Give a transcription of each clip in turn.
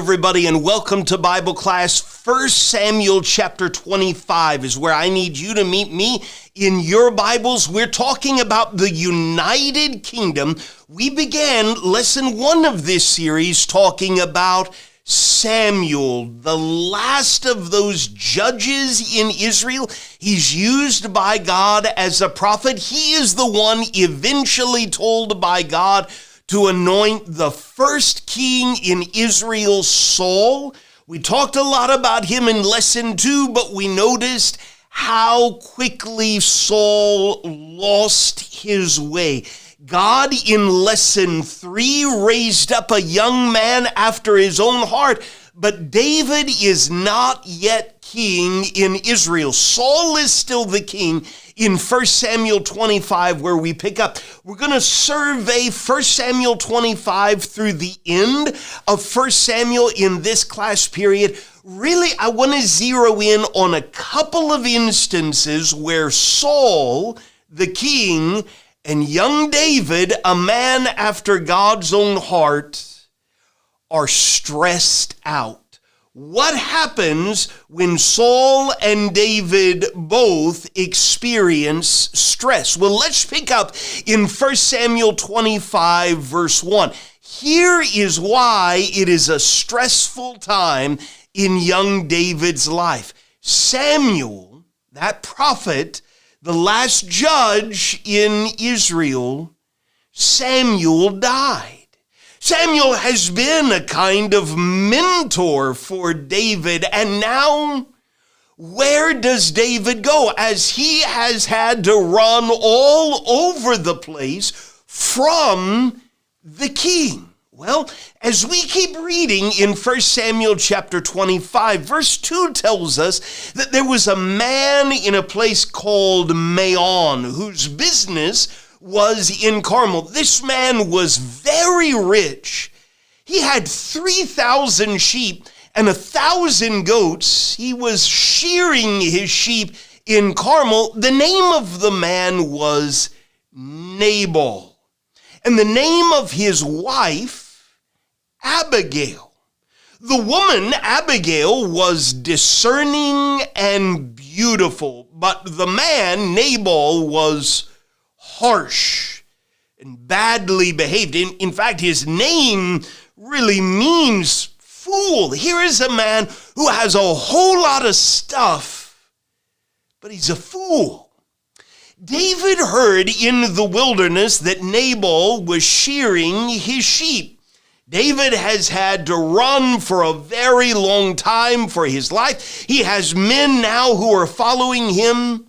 everybody, and welcome to Bible class. 1 Samuel chapter 25 is where I need you to meet me in your Bibles. We're talking about the United Kingdom. We began lesson 1 of this series talking about Samuel, the last of those judges in Israel. He's used by God as a prophet. He is the one eventually told by God to anoint the first king in Israel, Saul. We talked a lot about him in lesson 2, but we noticed how quickly Saul lost his way. God, in lesson 3, raised up a young man after his own heart, but David is not yet king in Israel. Saul is still the king in 1 Samuel 25, where we pick up. We're going to survey 1 Samuel 25 through the end of 1 Samuel in this class period. Really, I want to zero in on a couple of instances where Saul, the king, and young David, a man after God's own heart, are stressed out. What happens when Saul and David both experience stress? Well, let's pick up in 1 Samuel 25, verse 1. Here is why it is a stressful time in young David's life. Samuel, that prophet, the last judge in Israel, Samuel died. Samuel has been a kind of mentor for David, and now where does David go as he has had to run all over the place from the king? Well, as we keep reading in 1 Samuel chapter 25, verse 2 tells us that there was a man in a place called Maon whose business was in Carmel. This man was very rich. He had 3,000 sheep and 1,000 goats. He was shearing his sheep in Carmel. The name of the man was Nabal, and the name of his wife, Abigail. The woman, Abigail, was discerning and beautiful, but the man, Nabal, was harsh and badly behaved. In fact, his name really means fool. Here is a man who has a whole lot of stuff, but he's a fool. David heard in the wilderness that Nabal was shearing his sheep. David has had to run for a very long time for his life. He has men now who are following him.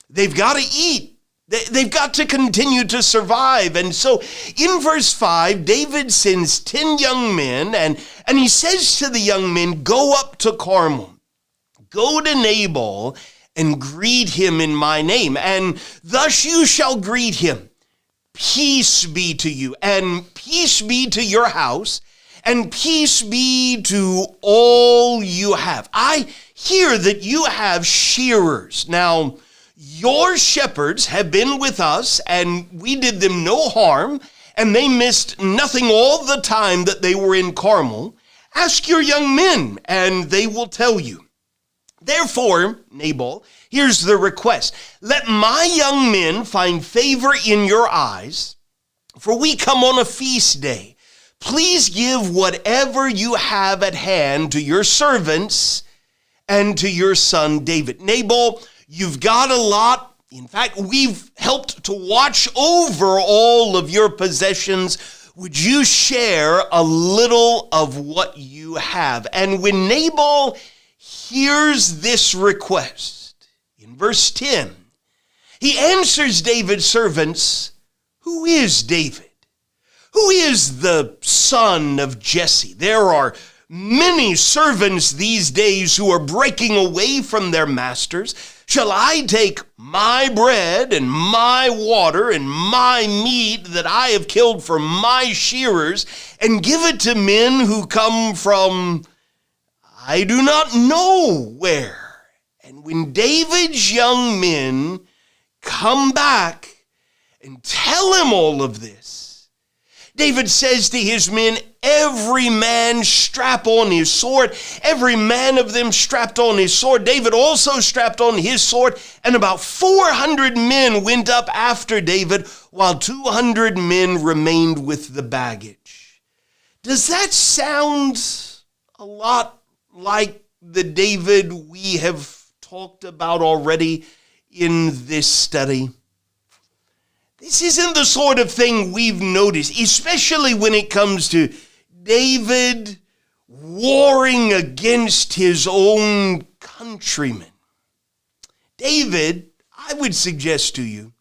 They've got to eat. They've got to continue to survive. And so in verse 5, David sends 10 young men, and he says to the young men, go up to Carmel, go to Nabal, and greet him in my name. And thus you shall greet him. Peace be to you, and peace be to your house, and peace be to all you have. I hear that you have shearers. Now, your shepherds have been with us, and we did them no harm, and they missed nothing all the time that they were in Carmel. Ask your young men, and they will tell you. Therefore, Nabal, here's the request. Let my young men find favor in your eyes, for we come on a feast day. Please give whatever you have at hand to your servants and to your son David. Nabal, you've got a lot. In fact, we've helped to watch over all of your possessions. Would you share a little of what you have? And when Nabal hears this request, in verse 10, he answers David's servants, who is David? Who is the son of Jesse? There are many servants these days who are breaking away from their masters. Shall I take my bread and my water and my meat that I have killed for my shearers and give it to men who come from I do not know where? And when David's young men come back and tell him all of this, David says to his men, every man strap on his sword. Every man of them strapped on his sword. David also strapped on his sword, and about 400 men went up after David, while 200 men remained with the baggage. Does that sound a lot like the David we have talked about already in this study? This isn't the sort of thing we've noticed, especially when it comes to David warring against his own countrymen. David, I would suggest to you,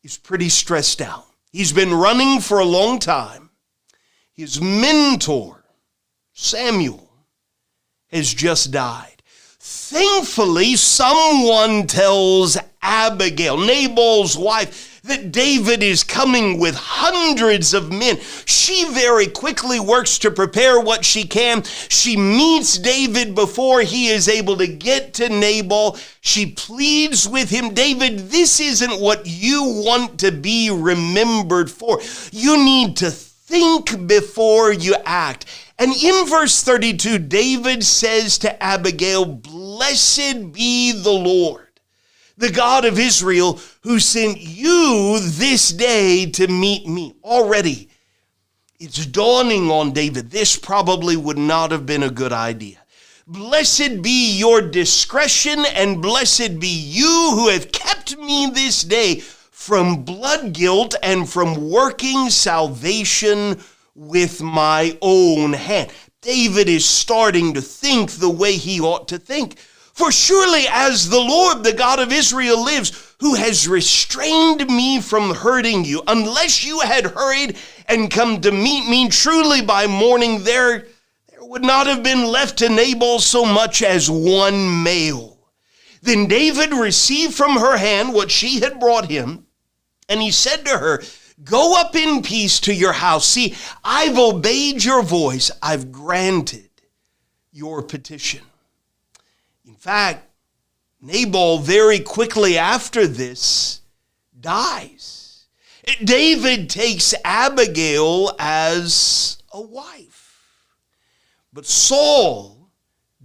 is pretty stressed out. He's been running for a long time. His mentor, Samuel, has just died. Thankfully, someone tells Abigail, Nabal's wife, that David is coming with hundreds of men. She very quickly works to prepare what she can. She meets David before he is able to get to Nabal. She pleads with him, David, this isn't what you want to be remembered for. You need to think before you act. And in verse 32, David says to Abigail, blessed be the Lord, the God of Israel, who sent you this day to meet me. Already, it's dawning on David, this probably would not have been a good idea. Blessed be your discretion, and blessed be you who have kept me this day from blood guilt and from working salvation with my own hand. David is starting to think the way he ought to think. For surely as the Lord, the God of Israel lives, who has restrained me from hurting you, unless you had hurried and come to meet me, truly by morning there would not have been left to Nabal so much as one male. Then David received from her hand what she had brought him, and he said to her, go up in peace to your house. See, I've obeyed your voice. I've granted your petition. In fact, Nabal very quickly after this dies. David takes Abigail as a wife. But Saul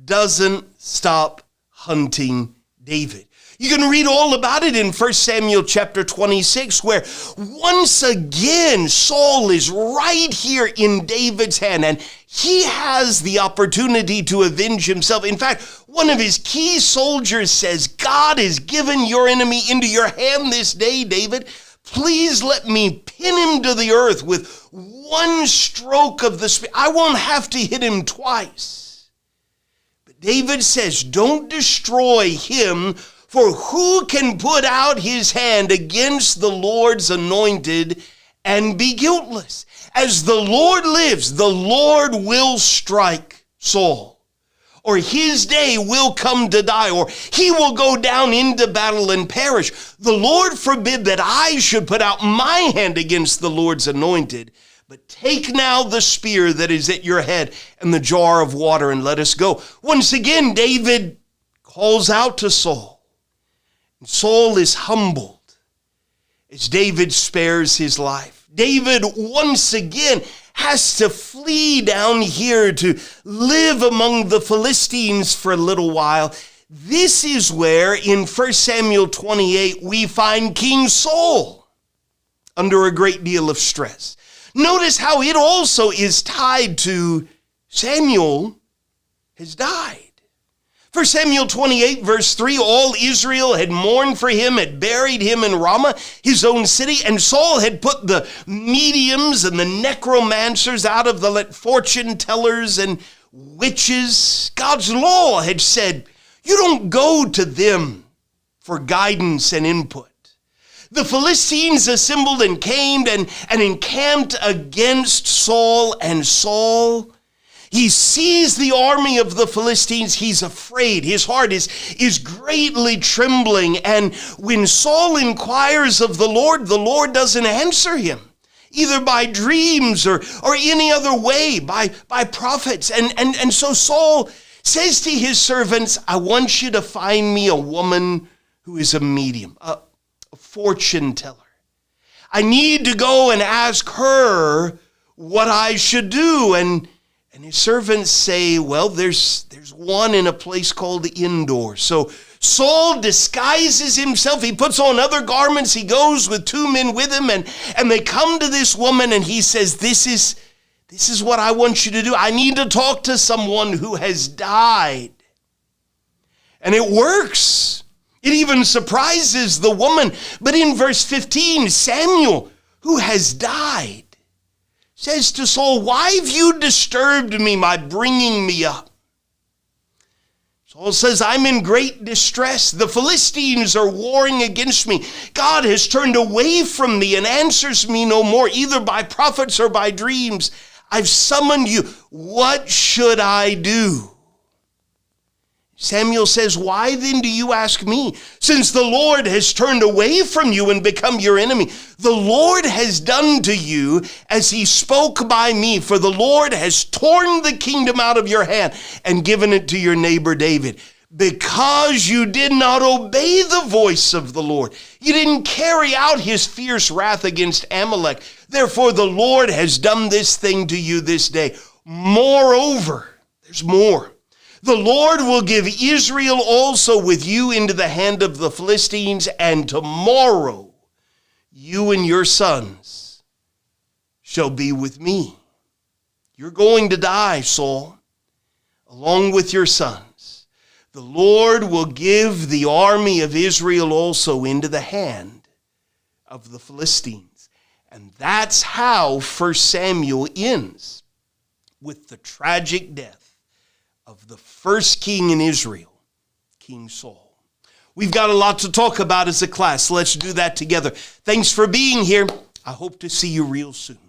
doesn't stop hunting David. You can read all about it in 1 Samuel chapter 26, where once again Saul is right here in David's hand, and he has the opportunity to avenge himself. In fact, one of his key soldiers says, God has given your enemy into your hand this day, David. Please let me pin him to the earth with one stroke of the spear. I won't have to hit him twice. But David says, don't destroy him, for who can put out his hand against the Lord's anointed and be guiltless? As the Lord lives, the Lord will strike Saul, or his day will come to die, or he will go down into battle and perish. The Lord forbid that I should put out my hand against the Lord's anointed. But take now the spear that is at your head and the jar of water, and let us go. Once again, David calls out to Saul. And Saul is humbled as David spares his life. David once again has to flee down here to live among the Philistines for a little while. This is where in 1 Samuel 28 we find King Saul under a great deal of stress. Notice how it also is tied to Samuel has died. 1 Samuel 28, verse 3, all Israel had mourned for him, had buried him in Ramah, his own city, and Saul had put the mediums and the necromancers out of the fortune tellers and witches. God's law had said, you don't go to them for guidance and input. The Philistines assembled and came and encamped against Saul, and Saul, he sees the army of the Philistines. He's afraid. His heart is greatly trembling. And when Saul inquires of the Lord doesn't answer him, either by dreams or any other way, by prophets. And so Saul says to his servants, I want you to find me a woman who is a medium, a fortune teller. I need to go and ask her what I should do. And his servants say, well, there's one in a place called Endor. So Saul disguises himself. He puts on other garments. He goes with 2 men with him, and they come to this woman, and he says, this is what I want you to do. I need to talk to someone who has died. And it works. It even surprises the woman. But in verse 15, Samuel, who has died, says to Saul, why have you disturbed me by bringing me up? Saul says, I'm in great distress. The Philistines are warring against me. God has turned away from me and answers me no more, either by prophets or by dreams. I've summoned you. What should I do? Samuel says, why then do you ask me? Since the Lord has turned away from you and become your enemy, the Lord has done to you as he spoke by me, for the Lord has torn the kingdom out of your hand and given it to your neighbor David. Because you did not obey the voice of the Lord, you didn't carry out his fierce wrath against Amalek. Therefore, the Lord has done this thing to you this day. Moreover, there's more. The Lord will give Israel also with you into the hand of the Philistines, and tomorrow you and your sons shall be with me. You're going to die, Saul, along with your sons. The Lord will give the army of Israel also into the hand of the Philistines. And that's how 1 Samuel ends, with the tragic death of the first king in Israel, King Saul. We've got a lot to talk about as a class. Let's do that together. Thanks for being here. I hope to see you real soon.